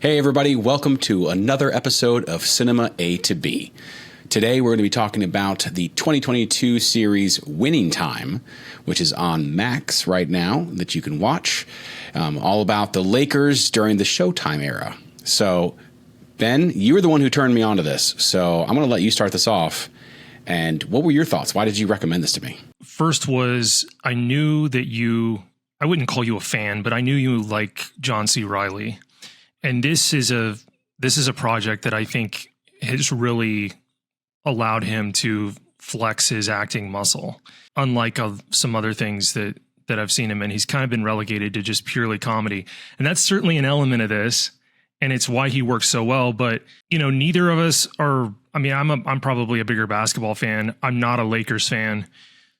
Hey everybody, welcome to another episode of Cinema A to B. Today we're going to be talking about the 2022 series Winning Time, which is on Max right now that you can watch, all about the Lakers during the Showtime era. So Ben, you were the one who turned me on to this, so I'm going to let you start this off. And what were your thoughts? Why did you recommend this to me? First was I knew that I wouldn't call you a fan, but I knew you like John C. Reilly. And this is a project that I think has really allowed him to flex his acting muscle. Unlike some other things that I've seen him in, he's kind of been relegated to just purely comedy. And that's certainly an element of this. And it's why he works so well. But, neither of us are, I'm probably a bigger basketball fan. I'm not a Lakers fan.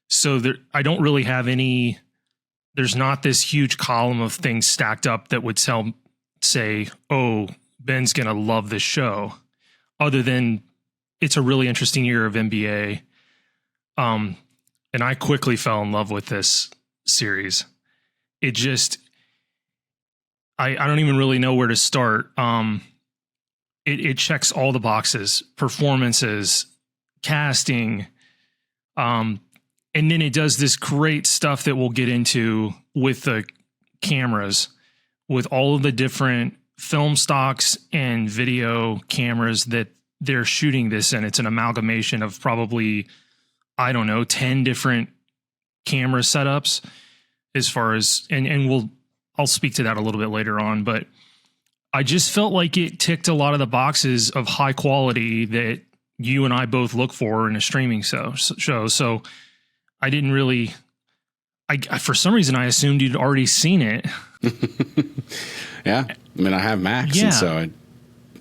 So I don't really have there's not this huge column of things stacked up that would say, oh, Ben's going to love this show, other than it's a really interesting year of NBA. And I quickly fell in love with this series. It just, I don't even really know where to start. It checks all the boxes: performances, casting, and then it does this great stuff that we'll get into with the cameras, with all of the different film stocks and video cameras that they're shooting this in. It's an amalgamation of probably, 10 different camera setups as far as, I'll speak to that a little bit later on, but I just felt like it ticked a lot of the boxes of high quality that you and I both look for in a streaming show. So I didn't really, for some reason, I assumed you'd already seen it. Yeah. I have Max. Yeah. And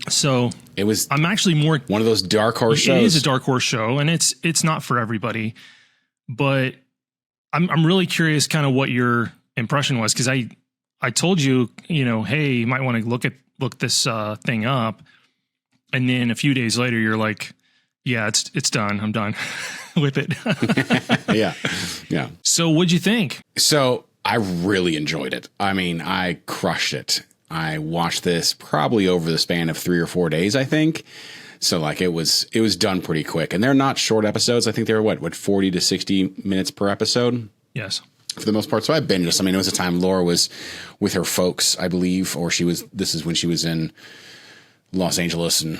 so it was, I'm actually more one of those dark horse shows. It is a dark horse show, and it's not for everybody, but I'm really curious kind of what your impression was. Cause I told you, hey, you might want to look this thing up. And then a few days later, you're like, yeah, it's done. I'm done with it. Yeah. So what'd you think? So I really enjoyed it. I crushed it. I watched this probably over the span of 3 or 4 days, I think. So it was done pretty quick, and they're not short episodes. I think they were what 40 to 60 minutes per episode. Yes. For the most part. So I binged this. It was a time Laura was with her folks, I believe, or this is when she was in Los Angeles and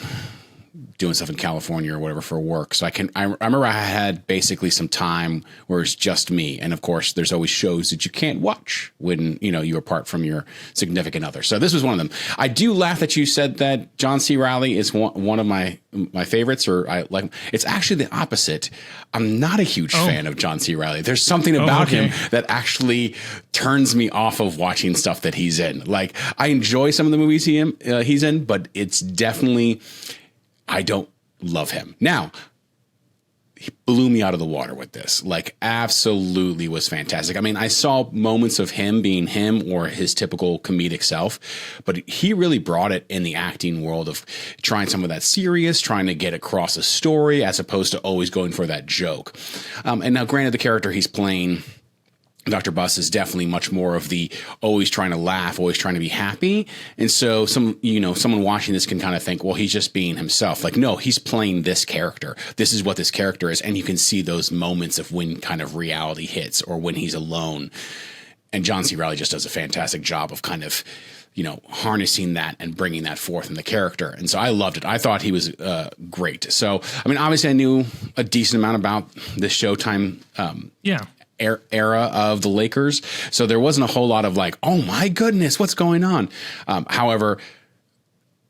doing stuff in California or whatever for work. So I remember I had basically some time where it's just me. And of course there's always shows that you can't watch when, you're apart from your significant other. So this was one of them. I do laugh that you said that John C. Reilly is one of my favorites, or I like, it's actually the opposite. I'm not a huge fan of John C. Reilly. There's something about him that actually turns me off of watching stuff that he's in. I enjoy some of the movies he's in, but it's definitely, I don't love him. Now, he blew me out of the water with this. Absolutely was fantastic. I saw moments of him being him or his typical comedic self, but he really brought it in the acting world of trying some of that serious, trying to get across a story as opposed to always going for that joke. And now, granted, the character he's playing, Dr. Buss, is definitely much more of the always trying to laugh, always trying to be happy. And so someone watching this can kind of think, well, he's just being himself. No, he's playing this character. This is what this character is. And you can see those moments of when kind of reality hits or when he's alone. And John C. Reilly just does a fantastic job of kind of, harnessing that and bringing that forth in the character. And so I loved it. I thought he was great. So, obviously I knew a decent amount about this Showtime era of the Lakers. So there wasn't a whole lot of oh my goodness, what's going on? However,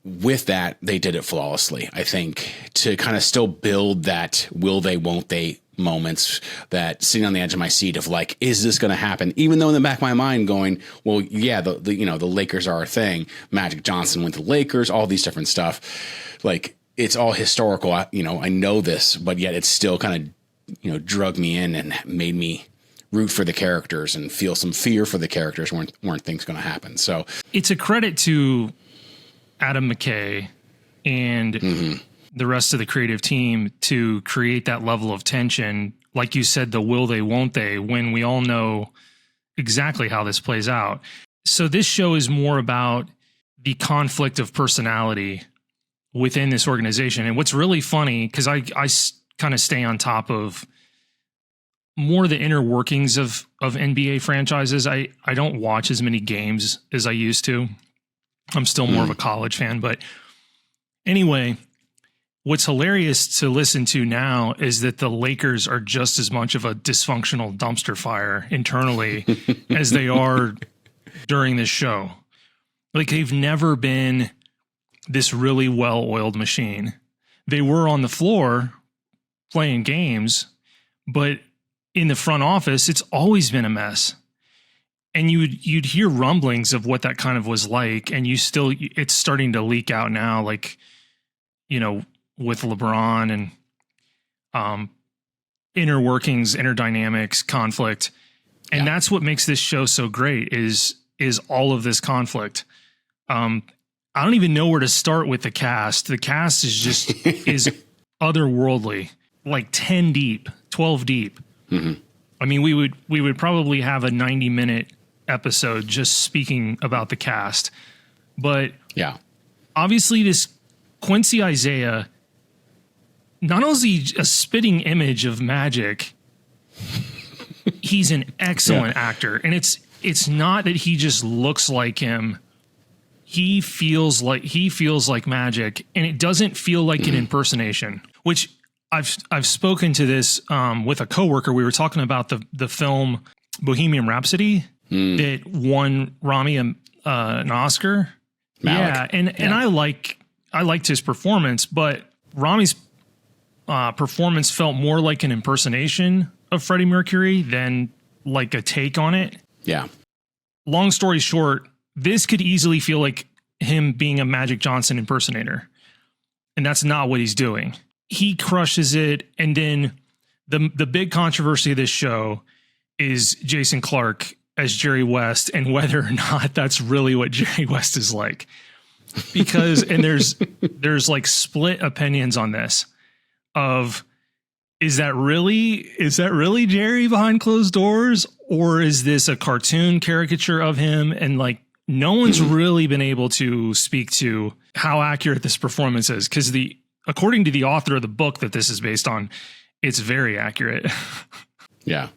with that, they did it flawlessly. I think to kind of still build that will they, won't they moments, that sitting on the edge of my seat of is this going to happen? Even though in the back of my mind going, well, yeah, the Lakers are a thing. Magic Johnson went to the Lakers, all these different stuff. It's all historical. I know this, but yet it's still kind of, drug me in and made me root for the characters and feel some fear for the characters weren't things going to happen. So it's a credit to Adam McKay and the rest of the creative team to create that level of tension. Like you said, the will they, won't they, when we all know exactly how this plays out. So this show is more about the conflict of personality within this organization. And what's really funny, because I kind of stay on top of more the inner workings of NBA franchises. I don't watch as many games as I used to. I'm still more of a college fan. But anyway, what's hilarious to listen to now is that the Lakers are just as much of a dysfunctional dumpster fire internally as they are during this show. Like, they've never been this really well-oiled machine. They were on the floor playing games, but in the front office, it's always been a mess. And you'd hear rumblings of what that kind of was like, and it's starting to leak out now, like, you know, with LeBron and inner workings, inner dynamics, conflict. And that's what makes this show so great is all of this conflict. I don't even know where to start with the cast. The cast is just is otherworldly, like 10 deep, 12 deep. Mm-hmm. I mean, we would probably have a 90-minute episode just speaking about the cast. But obviously this Quincy Isaiah, not only is he a spitting image of Magic, he's an excellent actor. And it's not that he just looks like him. He feels like Magic, and it doesn't feel like an impersonation, which I've spoken to this with a coworker. We were talking about the film Bohemian Rhapsody that won Rami an Oscar. Alec. And I liked his performance, but Rami's performance felt more like an impersonation of Freddie Mercury than like a take on it. Yeah. Long story short, this could easily feel like him being a Magic Johnson impersonator, and that's not what he's doing. He crushes it. And then the big controversy of this show is Jason Clarke as Jerry West and whether or not that's really what Jerry West is like. Because, and there's like split opinions on this of, is that really Jerry behind closed doors, or is this a cartoon caricature of him? And like, no one's really been able to speak to how accurate this performance is. Cause according to the author of the book that this is based on, it's very accurate. Yeah.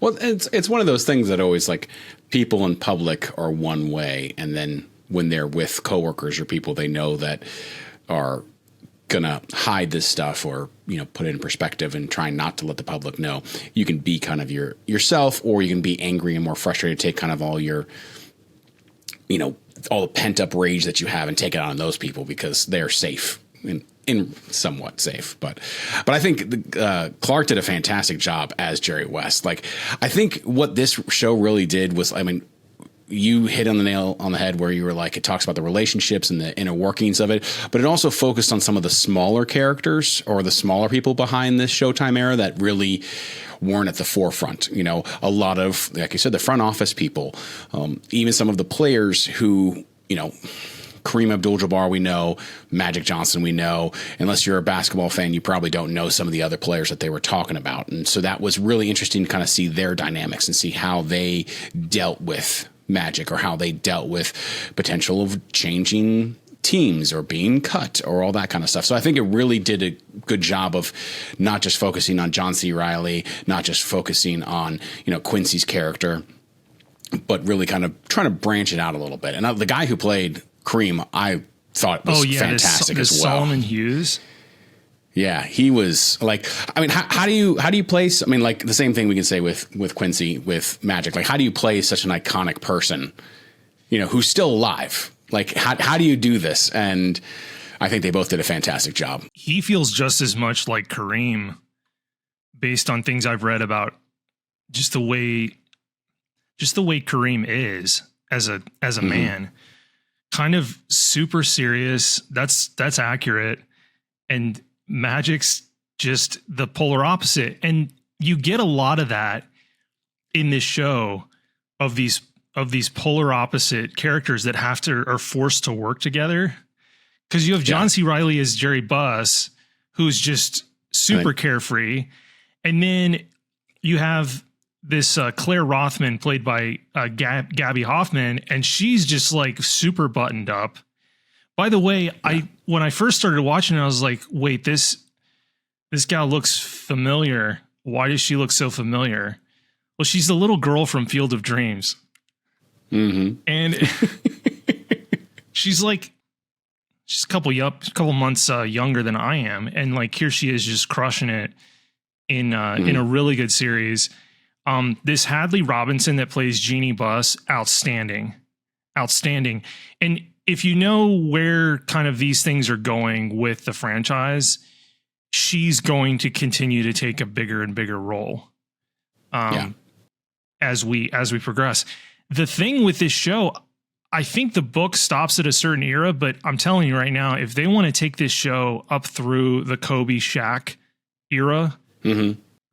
Well, it's one of those things that always, like, people in public are one way, and then when they're with coworkers or people they know that are gonna hide this stuff or, you know, put it in perspective and try not to let the public know, you can be kind of yourself, or you can be angry and more frustrated, take kind of all your, you know, all the pent up rage that you have and take it out on those people because they're safe. In somewhat safe, but I think Clarke did a fantastic job as Jerry West. Like, I think what this show really did was, I mean, you hit on the nail on the head where you were like, it talks about the relationships and the inner workings of it, but it also focused on some of the smaller characters or the smaller people behind this Showtime era that really weren't at the forefront. You know, a lot of, like you said, the front office people, even some of the players who, you know, Kareem Abdul-Jabbar, we know. Magic Johnson, we know. Unless you're a basketball fan, you probably don't know some of the other players that they were talking about. And so that was really interesting to kind of see their dynamics and see how they dealt with Magic, or how they dealt with potential of changing teams or being cut or all that kind of stuff. So I think it really did a good job of not just focusing on John C. Reilly, not just focusing on, you know, Quincy's character, but really kind of trying to branch it out a little bit. And the guy who played Kareem, I thought was fantastic as well. Solomon Hughes. Yeah, he was like, I mean, how do you place? I mean, like the same thing we can say with Quincy, with Magic. Like, how do you play such an iconic person, you know, who's still alive? Like, how do you do this? And I think they both did a fantastic job. He feels just as much like Kareem, based on things I've read about just the way Kareem is as a man. Kind of super serious. That's accurate. And Magic's just the polar opposite. And you get a lot of that in this show of these polar opposite characters that are forced to work together. Because you have John C. Reilly as Jerry Buss, who's just super carefree. And then you have Claire Rothman played by Gaby Hoffman, and she's just like super buttoned up. By the way, when I first started watching it, I was like, wait, this gal looks familiar. Why does she look so familiar? Well, she's the little girl from Field of Dreams. Mm-hmm. And she's a couple months younger than I am. And like, here she is just crushing it in a really good series. This Hadley Robinson that plays Jeanie Buss, outstanding. And if you know where kind of these things are going with the franchise, she's going to continue to take a bigger and bigger role as we progress. The thing with this show, I think the book stops at a certain era, but I'm telling you right now, if they want to take this show up through the Kobe Shaq era,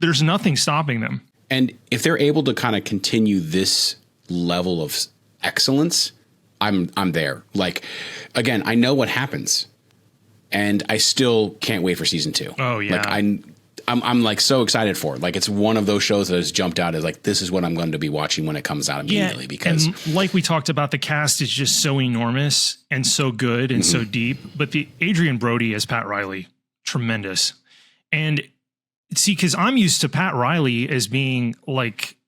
there's nothing stopping them. And if they're able to kind of continue this level of excellence, I'm there. Like, again, I know what happens, and I still can't wait for season 2. Oh yeah. Like I'm like so excited for it. Like, it's one of those shows that has jumped out as like, this is what I'm going to be watching when it comes out immediately. Because and like we talked about, the cast is just so enormous and so good and so deep, but the Adrien Brody as Pat Reilly, tremendous. And see, because I'm used to Pat Reilly as being like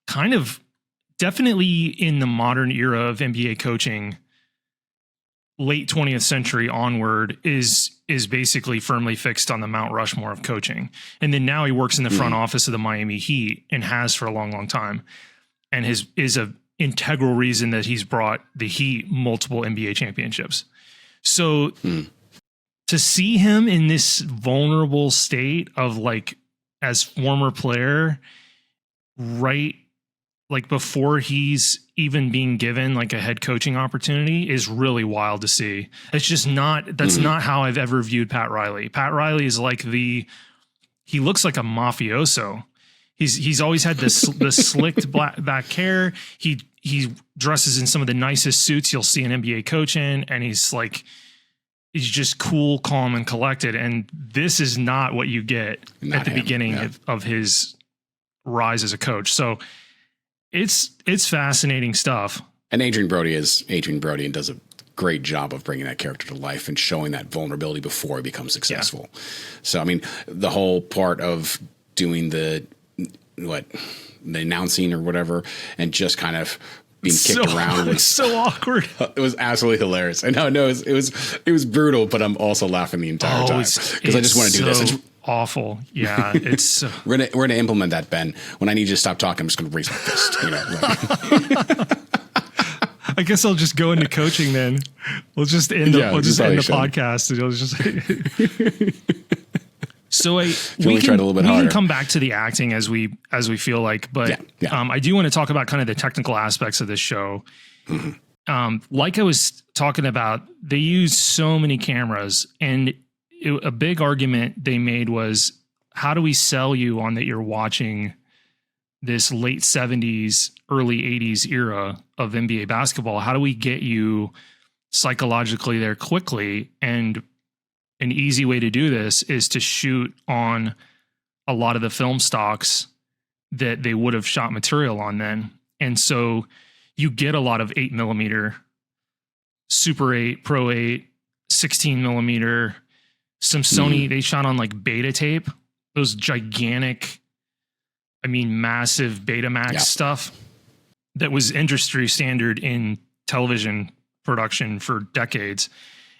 kind of definitely in the modern era of NBA coaching, late 20th century onward, is basically firmly fixed on the Mount Rushmore of coaching. And then now he works in the front office of the Miami Heat and has for a long, long time. And is a integral reason that he's brought the Heat multiple NBA championships. So to see him in this vulnerable state of like, as former player, right, like before he's even being given like a head coaching opportunity, is really wild to see. It's just that's not how I've ever viewed Pat Reilly. Pat Reilly is like he looks like a mafioso. He's always had the slicked back hair. He dresses in some of the nicest suits you'll see an NBA coach in, and he's just cool, calm, and collected. And this is not what you get at the beginning of his rise as a coach. So it's fascinating stuff. And Adrien Brody is Adrien Brody and does a great job of bringing that character to life and showing that vulnerability before he becomes successful. Yeah. So, I mean, the whole part of doing the announcing or whatever, and just kind of being kicked around was so awkward. It was absolutely hilarious. I know, it was brutal, but I'm also laughing the entire time because I just want to do this. It's awful. Yeah, it's we're gonna implement that, Ben. When I need you to stop talking, I'm just gonna raise my fist. I guess I'll just go into coaching then. We'll just end the podcast. And it'll just so we can come back to the acting as we feel like, but I do want to talk about kind of the technical aspects of this show. Like I was talking about, they use so many cameras, and a big argument they made was, how do we sell you on that you're watching this late 70s, early 80s era of NBA basketball? How do we get you psychologically there quickly? And an easy way to do this is to shoot on a lot of the film stocks that they would have shot material on then. And so you get a lot of 8mm, Super 8, Pro 8, 16mm, some Sony, they shot on like beta tape, those gigantic, massive Betamax stuff that was industry standard in television production for decades.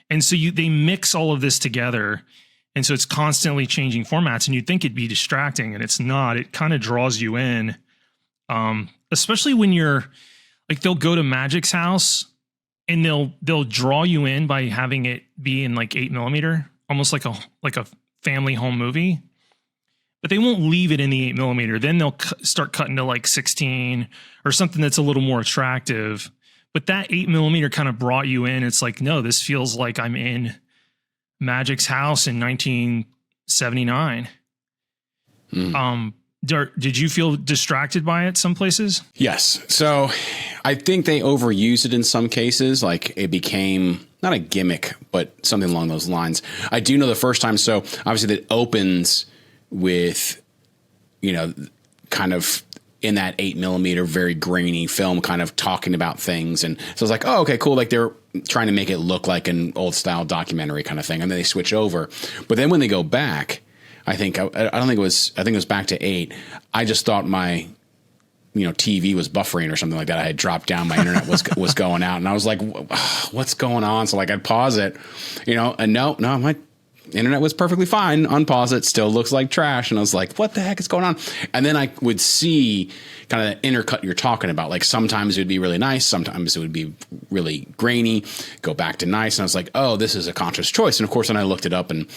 And so they mix all of this together. And so it's constantly changing formats, and you'd think it'd be distracting, and it's not. It kind of draws you in, especially when you're like, they'll go to Magic's house and they'll draw you in by having it be in like 8mm, almost like a family home movie, but they won't leave it in the 8mm. Then they'll start cutting to like 16 or something that's a little more attractive. But that 8mm kind of brought you in. It's like, no, this feels like I'm in Magic's house in 1979. Did you feel distracted by it some places? Yes. So I think they overused it in some cases. Like, it became not a gimmick, but something along those lines. I do know the first time. So obviously that opens with, kind of in that 8mm, very grainy film, kind of talking about things. And so I was like, oh, okay, cool. Like they're trying to make it look like an old style documentary kind of thing. And then they switch over. But then when they go back, I think it was back to 8. I just thought my, TV was buffering or something like that. I had dropped down. My internet was going out, and I was like, what's going on? So like I'd pause it, and no, my internet was perfectly fine. Unpause it, still looks like trash. And I was like, what the heck is going on? And then I would see kind of the intercut you're talking about. Like sometimes it would be really nice. Sometimes it would be really grainy, go back to nice. And I was like, oh, this is a conscious choice. And of course, then I looked it up and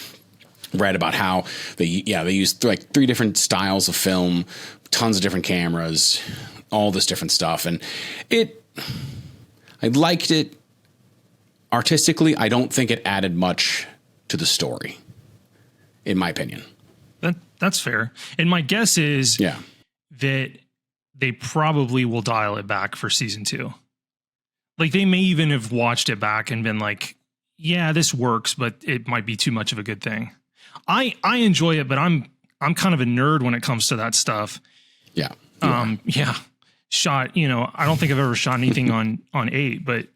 read about how they used like 3 different styles of film, tons of different cameras, all this different stuff. And I liked it artistically. I don't think it added much to the story, in my opinion. That's fair. And my guess is that they probably will dial it back for season 2. Like they may even have watched it back and been like, yeah, this works, but it might be too much of a good thing. I enjoy it, but I'm kind of a nerd when it comes to that stuff. Yeah. Shot, I don't think I've ever shot anything on 8, but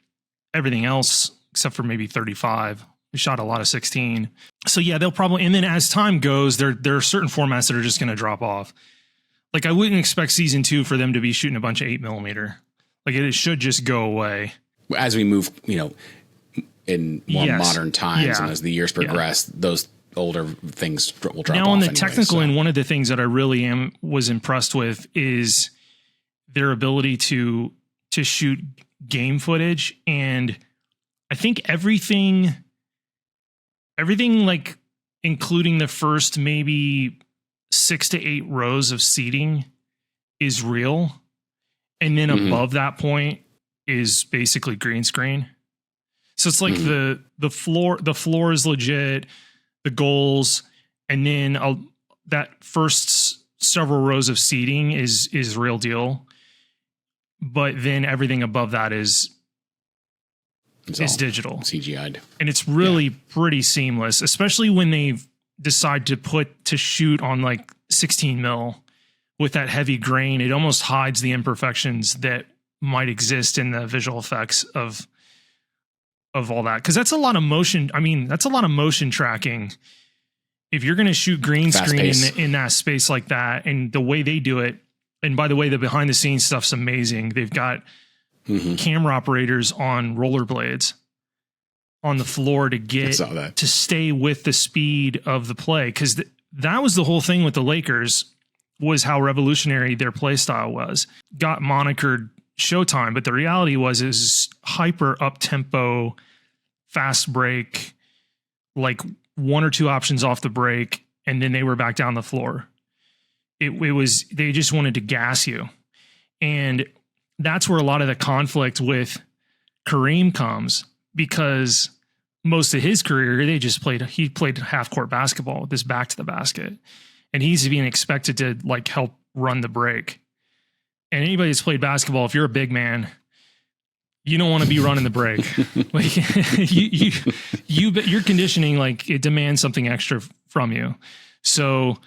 everything else except for maybe 35. We shot a lot of 16. So yeah, they'll probably, and then as time goes, there are certain formats that are just going to drop off. Like I wouldn't expect season 2 for them to be shooting a bunch of 8mm. Like it should just go away. As we move, in more modern times and as the years progress, those older things will drop off. Now on the technical end, one of the things that I really was impressed with is their ability to shoot game footage. And I think everything like including the first maybe 6 to 8 rows of seating is real. And then above that point is basically green screen. So it's like the floor is legit, the goals, and then that first several rows of seating is real deal. But then everything above that is digital. CGI'd. And it's really pretty seamless, especially when they decide to shoot on like 16 mil with that heavy grain. It almost hides the imperfections that might exist in the visual effects of all that. Cause that's a lot of motion. I mean, that's a lot of motion tracking. If you're going to shoot green screen in that space like that, and the way they do it, and by the way, the behind the scenes stuff's amazing. They've got camera operators on rollerblades on the floor to stay with the speed of the play. Cause that was the whole thing with the Lakers, was how revolutionary their play style was. Got monikered Showtime, but the reality is hyper up tempo, fast break, like 1 or 2 options off the break, and then they were back down the floor. It was, they just wanted to gas you. And that's where a lot of the conflict with Kareem comes, because most of his career, he played half court basketball with his back to the basket. And he's being expected to like help run the break. And anybody that's played basketball, if you're a big man, you don't want to be running the break. Like your conditioning, like it demands something extra from you. So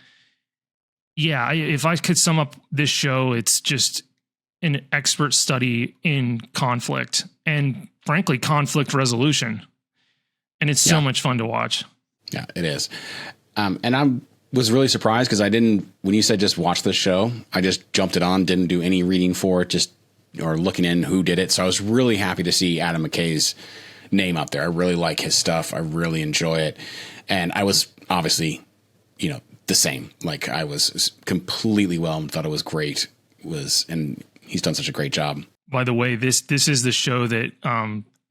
yeah, if I could sum up this show, it's just an expert study in conflict and frankly, conflict resolution. And it's so much fun to watch. Yeah, it is. And I was really surprised because when you said just watch this show, I just jumped it on, didn't do any reading for it, or looking in who did it. So I was really happy to see Adam McKay's name up there. I really like his stuff. I really enjoy it. And I was obviously, the same. Like I was completely whelmed, thought it was great. And he's done such a great job. By the way, this is the show that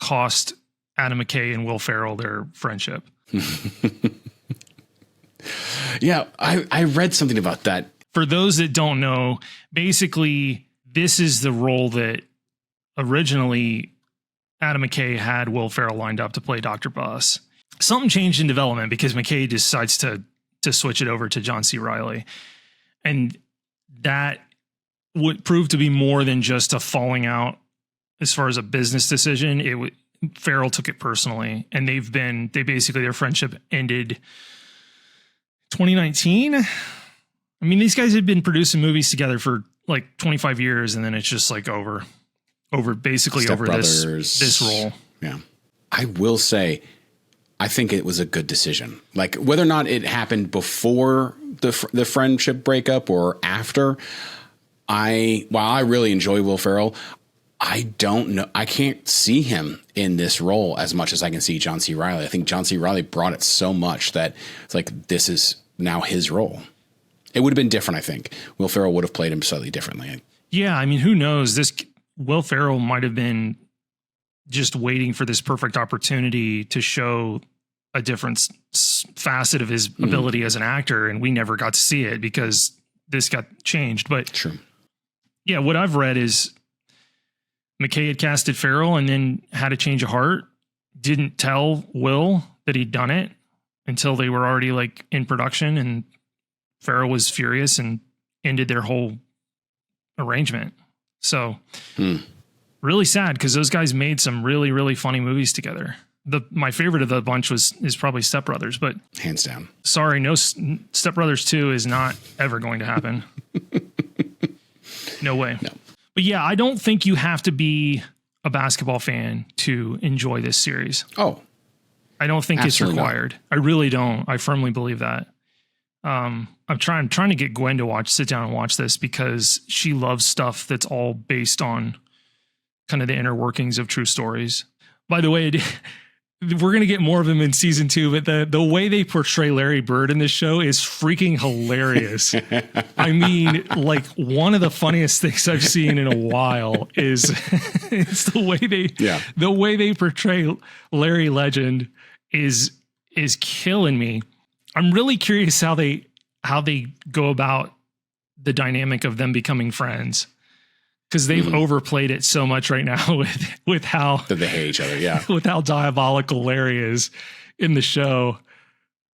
cost Adam McKay and Will Ferrell their friendship. Yeah, I read something about that. For those that don't know, basically, this is the role that originally Adam McKay had Will Ferrell lined up to play Dr. Buss. Something changed in development because McKay decides to switch it over to John C. Reilly. And that would prove to be more than just a falling out as far as a business decision. Ferrell took it personally, and their friendship ended 2019. I mean, these guys had been producing movies together for like 25 years, and then it's just like over basically Step over Brothers. this role. Yeah. I will say, I think it was a good decision. Like whether or not it happened before the friendship breakup or after, while I really enjoy Will Ferrell, I don't know. I can't see him in this role as much as I can see John C. Reilly. I think John C. Reilly brought it so much that it's like, this is now his role. It would have been different. I think Will Ferrell would have played him slightly differently. Yeah. I mean, who knows? This Will Ferrell might've been just waiting for this perfect opportunity to show a different facet of his ability as an actor. And we never got to see it because this got changed. But true. Yeah. What I've read is McKay had casted Ferrell and then had a change of heart. Didn't tell Will that he'd done it until they were already like in production, and Ferrell was furious and ended their whole arrangement. So really sad, because those guys made some really, really funny movies together. My favorite of the bunch is probably Step Brothers, but hands down, sorry, no, Step Brothers 2 is not ever going to happen. No way. No. But yeah, I don't think you have to be a basketball fan to enjoy this series. Oh, I don't think it's required. Not. I really don't. I firmly believe that. I'm trying to get Gwen to sit down and watch this, because she loves stuff that's all based on kind of the inner workings of true stories. By the way, we're going to get more of him in season 2, but the way they portray Larry Bird in this show is freaking hilarious. I mean, like, one of the funniest things I've seen in a while is it's the way they portray Larry Legend is killing me. I'm really curious how they go about the dynamic of them becoming friends, because they've overplayed it so much right now with how that they hate each other. Yeah. With how diabolical Larry is in the show.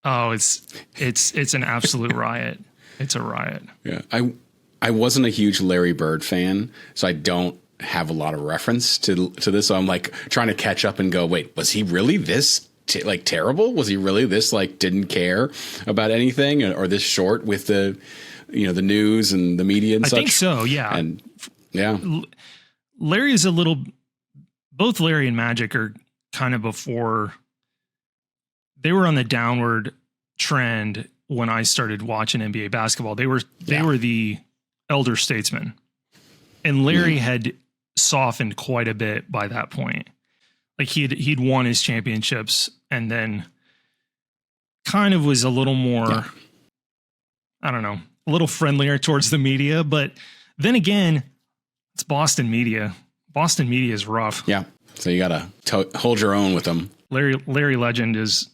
Oh, it's an absolute riot. It's a riot. Yeah. I wasn't a huge Larry Bird fan, so I don't have a lot of reference to this. So I'm like trying to catch up and go, wait, was he really this terrible? Was he really this didn't care about anything, or this short with the news and the media and such? I think so. Yeah. And yeah, Larry is both Larry and Magic are kind of before they were on the downward trend when I started watching NBA basketball. They were the elder statesmen, and Larry had softened quite a bit by that point. Like he'd won his championships, and then kind of was a little more, I don't know, a little friendlier towards the media. But then again, it's Boston media. Boston media is rough. Yeah. So you got to hold your own with them. Larry Legend is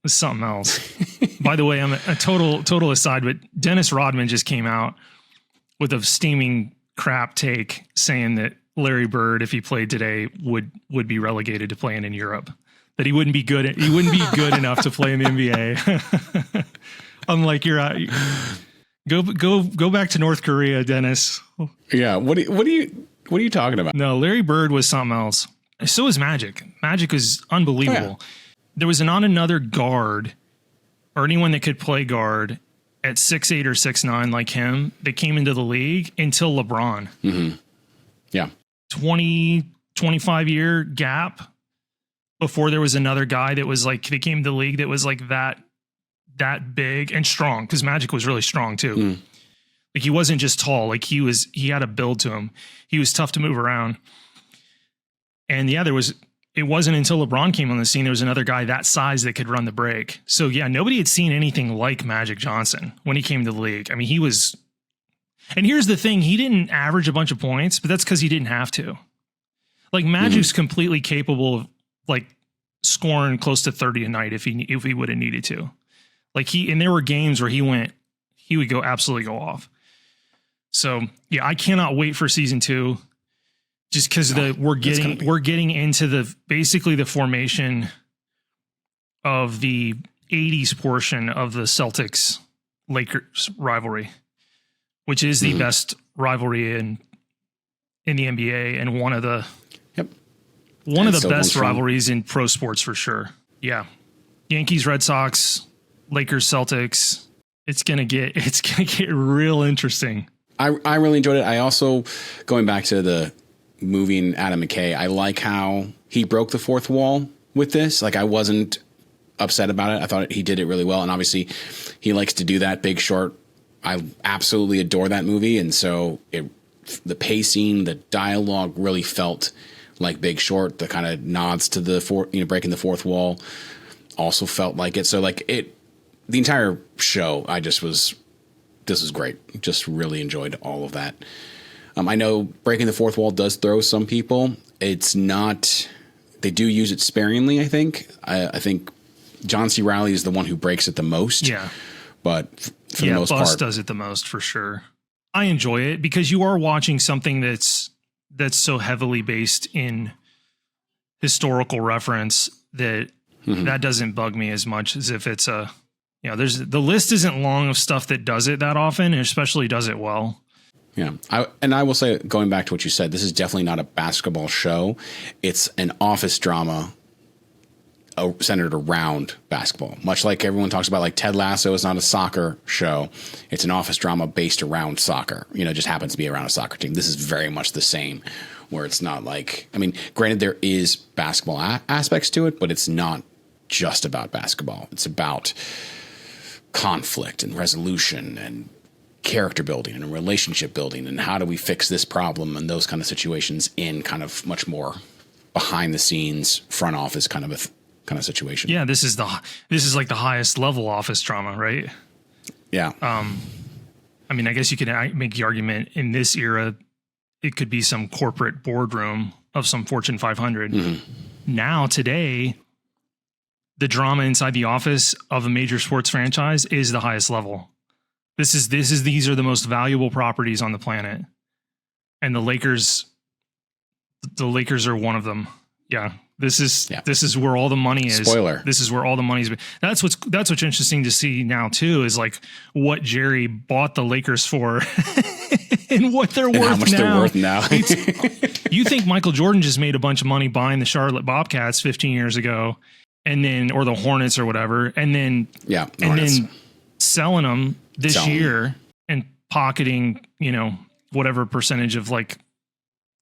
something else. By the way, I'm a total aside, but Dennis Rodman just came out with a steaming crap take saying that Larry Bird, if he played today, would be relegated to playing in Europe. That he wouldn't be good. He wouldn't be good enough to play in the NBA. I'm like, you're out. Go back to North Korea, Dennis. Yeah. What are you talking about? No, Larry Bird was something else. So was Magic. Magic was unbelievable. Oh, yeah. There was not another guard or anyone that could play guard at 6'8" or 6'9" like him that came into the league until LeBron. Mm-hmm. Yeah. 25 year gap before there was another guy that was like, that came to the league that was like that big and strong, because Magic was really strong too. Like he wasn't just tall, like he had a build to him. He was tough to move around. And yeah, it wasn't until LeBron came on the scene, there was another guy that size that could run the break. So yeah, nobody had seen anything like Magic Johnson when he came to the league. I mean, and here's the thing, he didn't average a bunch of points, but that's because he didn't have to. Like Magic's completely capable of like scoring close to 30 a night if he would have needed to. Like and there were games where he would absolutely go off. So yeah, I cannot wait for season 2, just because we're getting into basically the formation of the 80s portion of the Celtics Lakers rivalry, which is the best rivalry in the NBA and one of the best rivalries in pro sports for sure. Yeah. Yankees, Red Sox, Lakers, Celtics. It's gonna get real interesting. I really enjoyed it. I also, going back to the movie and Adam McKay, I like how he broke the fourth wall with this. Like, I wasn't upset about it. I thought he did it really well. And obviously he likes to do that. Big Short, I absolutely adore that movie. And so the pacing, the dialogue really felt like Big Short. The kind of nods to the breaking the fourth wall also felt like it. So like the entire show, this was great. Just really enjoyed all of that. I know breaking the fourth wall does throw some people. It's not, they do use it sparingly, I think. I think John C. Reilly is the one who breaks it the most. Yeah. But for the most Buss part, does it the most for sure. I enjoy it because you are watching something that's so heavily based in historical reference that that doesn't bug me as much as if it's the list isn't long of stuff that does it that often, and especially does it well. Yeah. I will say, going back to what you said, this is definitely not a basketball show. It's an office drama centered around basketball. Much like everyone talks about, like Ted Lasso is not a soccer show. It's an office drama based around soccer. It just happens to be around a soccer team. This is very much the same, where it's not like, I mean, granted there is basketball aspects to it, but it's not just about basketball. It's about conflict and resolution and character building and relationship building and how do we fix this problem and those kind of situations in kind of much more behind the scenes, front office kind of situation. Yeah, this is like the highest level office drama, right? Yeah. I mean, I guess you could make the argument in this era, it could be some corporate boardroom of some Fortune 500. Now, today, the drama inside the office of a major sports franchise is the highest level. These are the most valuable properties on the planet. And the Lakers are one of them. Yeah. This is where all the money is. Spoiler. This is where all the money is. That's what's interesting to see now too, is like what Jerry bought the Lakers for and what they're worth now. How much they're worth now. You think Michael Jordan just made a bunch of money buying the Charlotte Bobcats 15 years ago, and then, or the Hornets or whatever, and then selling them this year and pocketing, whatever percentage of like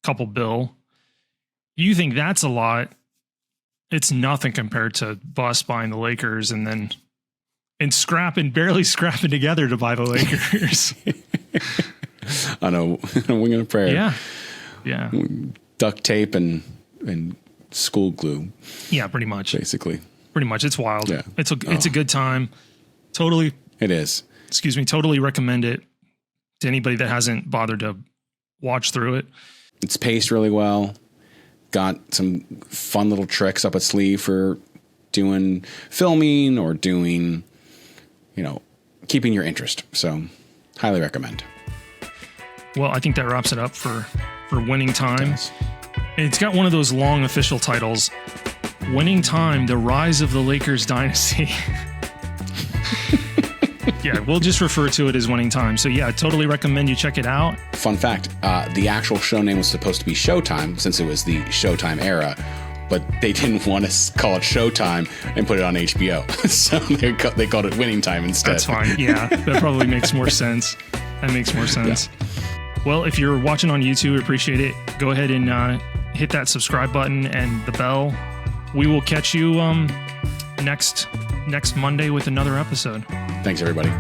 couple bill. You think that's a lot. It's nothing compared to Buss buying the Lakers and barely scrapping together to buy the Lakers. I know. Wing and a prayer. Yeah. Yeah. Duct tape and school glue. Yeah, pretty much. Basically. Pretty much. It's wild. Yeah. It's a good time. Totally. It is. Excuse me. Totally recommend it to anybody that hasn't bothered to watch through it. It's paced really well. Got some fun little tricks up its sleeve for doing filming or doing, keeping your interest. So highly recommend. Well, I think that wraps it up for Winning Time. It's got one of those long official titles, Winning Time, The Rise of the Lakers Dynasty. Yeah, we'll just refer to it as Winning Time. So yeah, totally recommend you check it out. Fun fact, the actual show name was supposed to be Showtime since it was the Showtime era, but they didn't want to call it Showtime and put it on HBO. So they called it Winning Time instead. That's fine. Yeah, that probably makes more sense. That makes more sense. Yeah. Well, if you're watching on YouTube, appreciate it. Go ahead and hit that subscribe button and the bell. We will catch you next Monday with another episode. Thanks, everybody.